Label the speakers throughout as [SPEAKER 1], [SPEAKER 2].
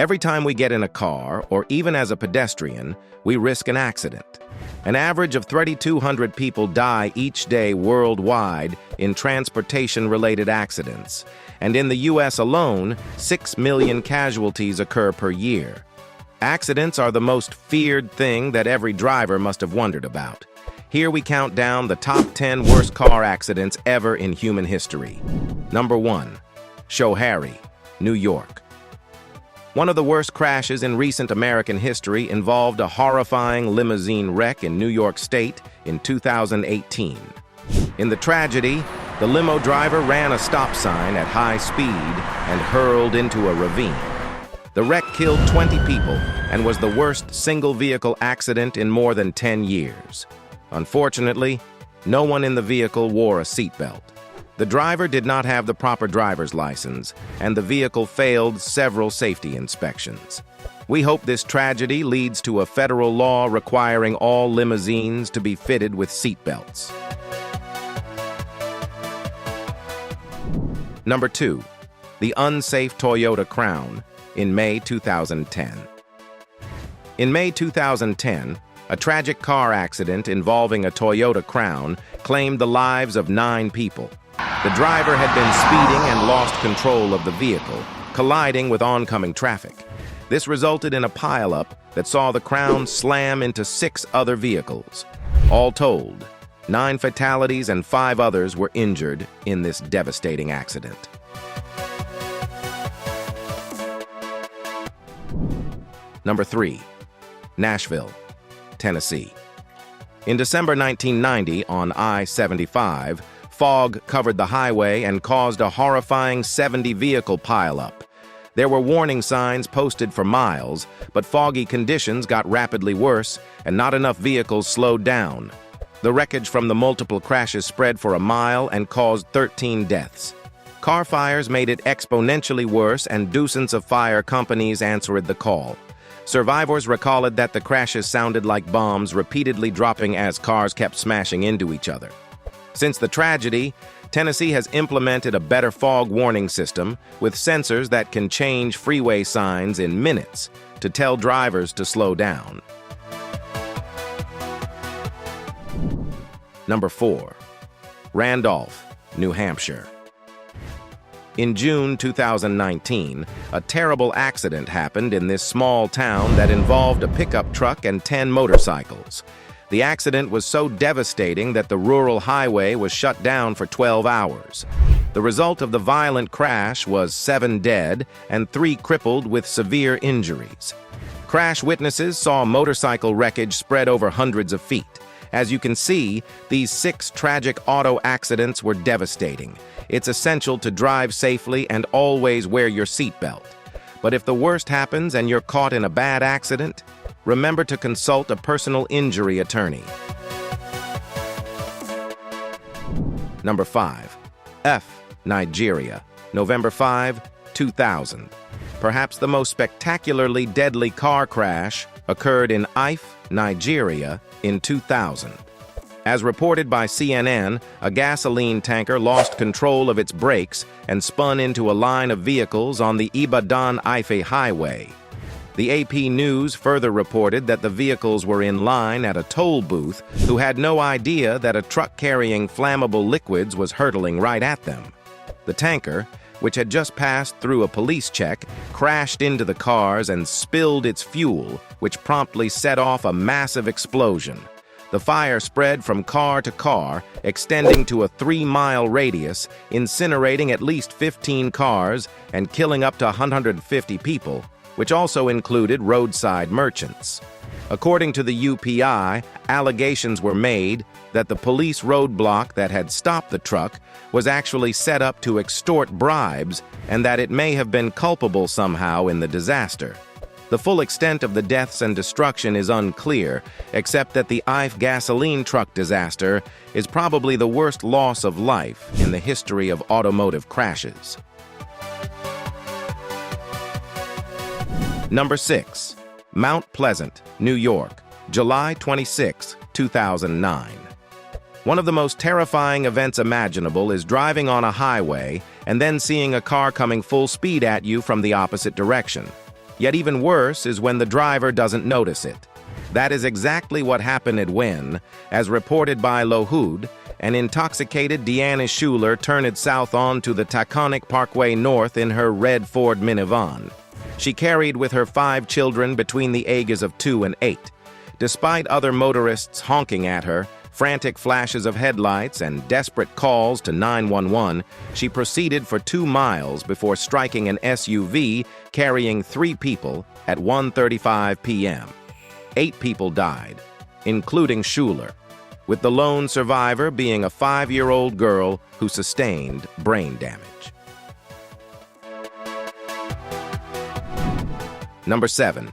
[SPEAKER 1] Every time we get in a car, or even as a pedestrian, we risk an accident. An average of 3,200 people die each day worldwide in transportation-related accidents, and in the U.S. alone, 6 million casualties occur per year. Accidents are the most feared thing that every driver must have wondered about. Here we count down the top 10 worst car accidents ever in human history. Number 1. Schoharie, New York. One of the worst crashes in recent American history involved a horrifying limousine wreck in New York State in 2018. In the tragedy, the limo driver ran a stop sign at high speed and hurled into a ravine. The wreck killed 20 people and was the worst single-vehicle accident in more than 10 years. Unfortunately, no one in the vehicle wore a seatbelt. The driver did not have the proper driver's license, and the vehicle failed several safety inspections. We hope this tragedy leads to a federal law requiring all limousines to be fitted with seatbelts. Number 2. The unsafe Toyota Crown in May 2010. In May 2010, a tragic car accident involving a Toyota Crown claimed the lives of 9 people. The driver had been speeding and lost control of the vehicle, colliding with oncoming traffic. This resulted in a pileup that saw the Crown slam into 6 other vehicles. All told, 9 fatalities and 5 others were injured in this devastating accident. Number 3. Nashville, Tennessee. In December 1990, on I-75, fog covered the highway and caused a horrifying 70-vehicle pileup. There were warning signs posted for miles, but foggy conditions got rapidly worse and not enough vehicles slowed down. The wreckage from the multiple crashes spread for a mile and caused 13 deaths. Car fires made it exponentially worse, and dozens of fire companies answered the call. Survivors recalled that the crashes sounded like bombs repeatedly dropping as cars kept smashing into each other. Since the tragedy, Tennessee has implemented a better fog warning system with sensors that can change freeway signs in minutes to tell drivers to slow down. Number 4. Randolph, New Hampshire. In June 2019, a terrible accident happened in this small town that involved a pickup truck and 10 motorcycles. The accident was so devastating that the rural highway was shut down for 12 hours. The result of the violent crash was 7 dead and 3 crippled with severe injuries. Crash witnesses saw motorcycle wreckage spread over hundreds of feet. As you can see, these 6 tragic auto accidents were devastating. It's essential to drive safely and always wear your seatbelt. But if the worst happens and you're caught in a bad accident, remember to consult a personal injury attorney. Number 5. Nigeria, November 5, 2000. Perhaps the most spectacularly deadly car crash occurred in Nigeria in 2000. As reported by CNN, a gasoline tanker lost control of its brakes and spun into a line of vehicles on the Ibadan-Ife highway. The AP News further reported that the vehicles were in line at a toll booth who had no idea that a truck carrying flammable liquids was hurtling right at them. The tanker, which had just passed through a police check, crashed into the cars and spilled its fuel, which promptly set off a massive explosion. The fire spread from car to car, extending to a 3-mile radius, incinerating at least 15 cars and killing up to 150 people, which also included roadside merchants. According to the UPI, allegations were made that the police roadblock that had stopped the truck was actually set up to extort bribes and that it may have been culpable somehow in the disaster. The full extent of the deaths and destruction is unclear, except that the Ife gasoline truck disaster is probably the worst loss of life in the history of automotive crashes. Number 6. Mount Pleasant, New York, July 26, 2009. One of the most terrifying events imaginable is driving on a highway and then seeing a car coming full speed at you from the opposite direction. Yet even worse is when the driver doesn't notice it. That is exactly what happened when, as reported by 𝐦𝐤𝐤, an intoxicated Deanna Schuler turned south onto the Taconic Parkway North in her red Ford minivan. She carried with her 5 children between the ages of 2 and 8. Despite other motorists honking at her, frantic flashes of headlights, and desperate calls to 911, she proceeded for 2 miles before striking an SUV carrying 3 people at 1:35 p.m. 8 people died, including Schuler, with the lone survivor being a 5-year-old girl who sustained brain damage. Number 7.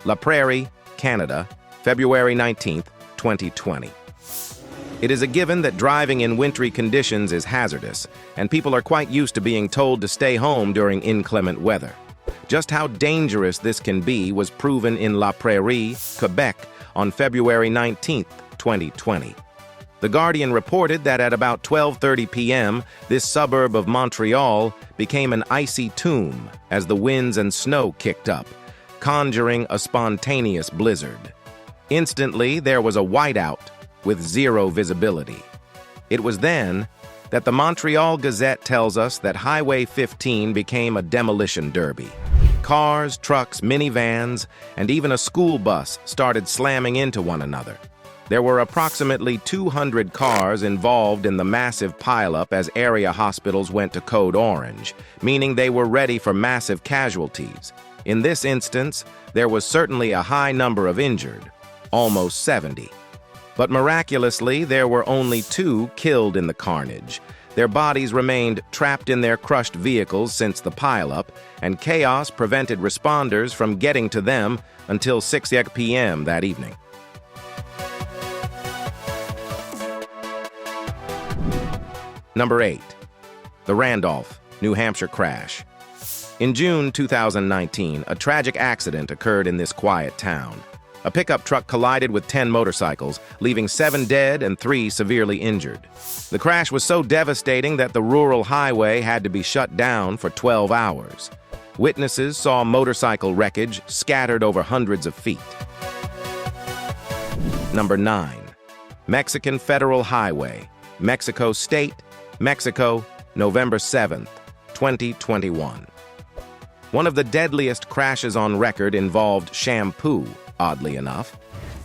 [SPEAKER 1] La Prairie, Canada, February 19, 2020. It is a given that driving in wintry conditions is hazardous, and people are quite used to being told to stay home during inclement weather. Just how dangerous this can be was proven in La Prairie, Quebec, on February 19, 2020. The Guardian reported that at about 12:30 p.m., this suburb of Montreal became an icy tomb as the winds and snow kicked up, conjuring a spontaneous blizzard. Instantly, there was a whiteout with 0 visibility. It was then that the Montreal Gazette tells us that Highway 15 became a demolition derby. Cars, trucks, minivans, and even a school bus started slamming into one another. There were approximately 200 cars involved in the massive pileup as area hospitals went to code orange, meaning they were ready for massive casualties. In this instance, there was certainly a high number of injured, almost 70. But miraculously, there were only 2 killed in the carnage. Their bodies remained trapped in their crushed vehicles since the pileup, and chaos prevented responders from getting to them until 6 p.m. that evening. Number 8. The Randolph, New Hampshire crash. In June 2019, a tragic accident occurred in this quiet town. A pickup truck collided with 10 motorcycles, leaving 7 dead and 3 severely injured. The crash was so devastating that the rural highway had to be shut down for 12 hours. Witnesses saw motorcycle wreckage scattered over hundreds of feet. Number 9. Mexican Federal Highway, Mexico State, Mexico, November 7, 2021. One of the deadliest crashes on record involved shampoo, oddly enough.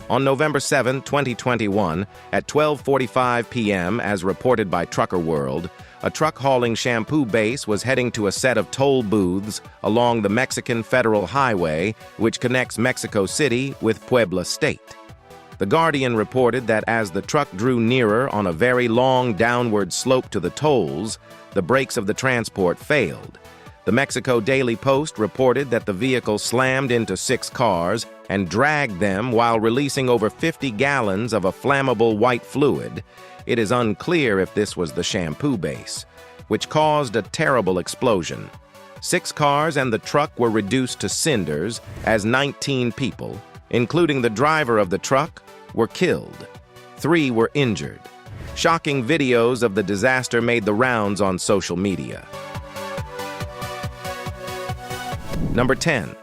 [SPEAKER 1] On November 7, 2021, at 12:45 p.m., as reported by Trucker World, a truck hauling shampoo base was heading to a set of toll booths along the Mexican Federal Highway, which connects Mexico City with Puebla State. The Guardian reported that as the truck drew nearer on a very long downward slope to the tolls, the brakes of the transport failed. The Mexico Daily Post reported that the vehicle slammed into 6 cars and dragged them while releasing over 50 gallons of a flammable white fluid. It is unclear if this was the shampoo base, which caused a terrible explosion. 6 cars and the truck were reduced to cinders as 19 people, including the driver of the truck, were killed. 3 were injured. Shocking videos of the disaster made the rounds on social media. Number 10.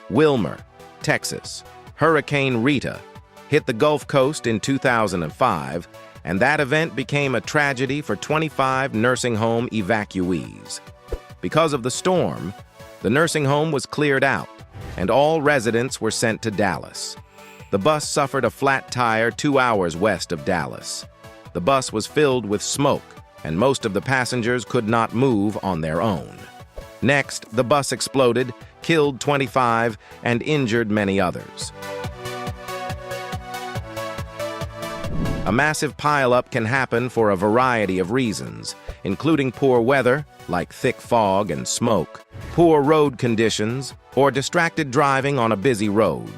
[SPEAKER 1] Wilmer, Texas. Hurricane Rita hit the Gulf Coast in 2005, and that event became a tragedy for 25 nursing home evacuees. Because of the storm, the nursing home was cleared out, and all residents were sent to Dallas. The bus suffered a flat tire 2 hours west of Dallas. The bus was filled with smoke, and most of the passengers could not move on their own. Next, the bus exploded, killed 25, and injured many others. A massive pileup can happen for a variety of reasons, including poor weather, like thick fog and smoke, poor road conditions, or distracted driving on a busy road.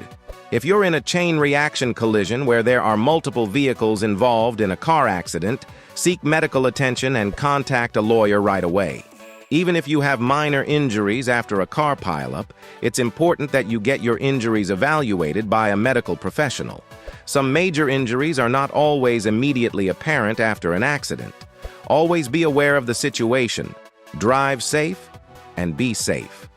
[SPEAKER 1] If you're in a chain reaction collision where there are multiple vehicles involved in a car accident, seek medical attention and contact a lawyer right away. Even if you have minor injuries after a car pileup, it's important that you get your injuries evaluated by a medical professional. Some major injuries are not always immediately apparent after an accident. Always be aware of the situation. Drive safe and be safe.